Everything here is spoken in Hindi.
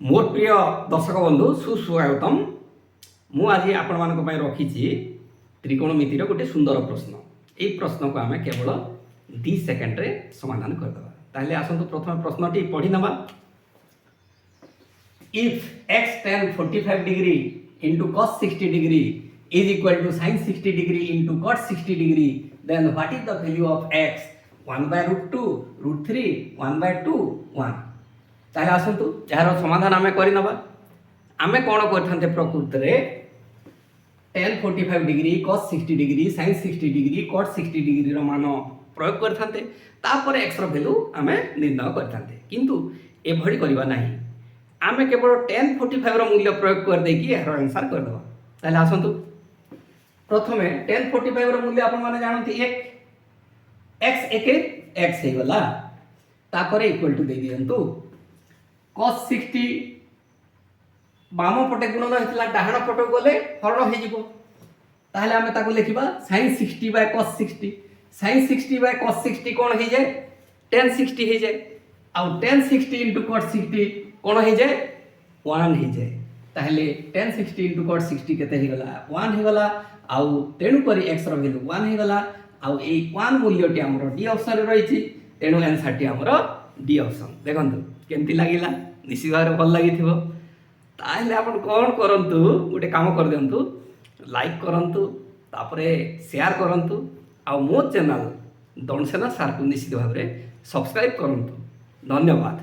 मोर प्रिय दर्शक बंधु सुस्वागतम। मु आज आपण मान रखी त्रिकोणमितिर गोटे सुंदर प्रश्न। ये प्रश्न को आम केवल 2 सेकेंड रे समाधान करदे। ताहले आसतु प्रथम प्रश्नटी पढ़ी नवा। If x tan 45 degree into cos 60 degree is equal to sin 60 degree into cot 60 degree, then what is the value of x? 1 by root 2, root 3, 1 by 2, 1। ताहले आसतु यार समाधान आमे करि नबा। आमे कोन करथांते प्रकृति रे tan 45 degree cos 60 degree sin 60 degree cot 60 degree रो मान प्रयोग करथांते, तापर x रो वैल्यू आमे निर्णय करथांते। किंतु ए भଳି करबा नाही, आमे केवल tan 45 रो मूल्य प्रयोग कर दे कि यार आंसर कर दबा। ताहले आसतु प्रथमे tan 45 रो मूल्य आपण माने जानथि 1, x x हे गला, तापर इक्वल टू दे दियंतु cos 60 बाम पटे गुणन हेतला डाहाण पटे गले हरण हे जिवो। ताहले आमे ताको लिखिबा sin 60 by cos 60। sin 60 by cos 60 कोन हे जाय tan 60 हे जाय, आ tan 60 * cot 60 कोन हे जाय 1 हे जाय। ताहले tan 60 * cot 60 केते हे गला 1 हे गला, आ तेनु करी x रो वैल्यू 1 हे गला। आ ए 1 मूल्यटी हमरो डी ऑप्शन रे रहिछि, तेनु आंसर टी हमरो डी ऑप्शन। देखंतु केमती लागिला, निश्चित भाव भल लगी। ताहले आपण कौन करंतु, गोटे काम कर दियंतु, लाइक करंतु, तापरे शेयर करंतु, आ मो चैनल दंडसेना सार को निश्चित भाव सब्सक्राइब करंतु। धन्यवाद।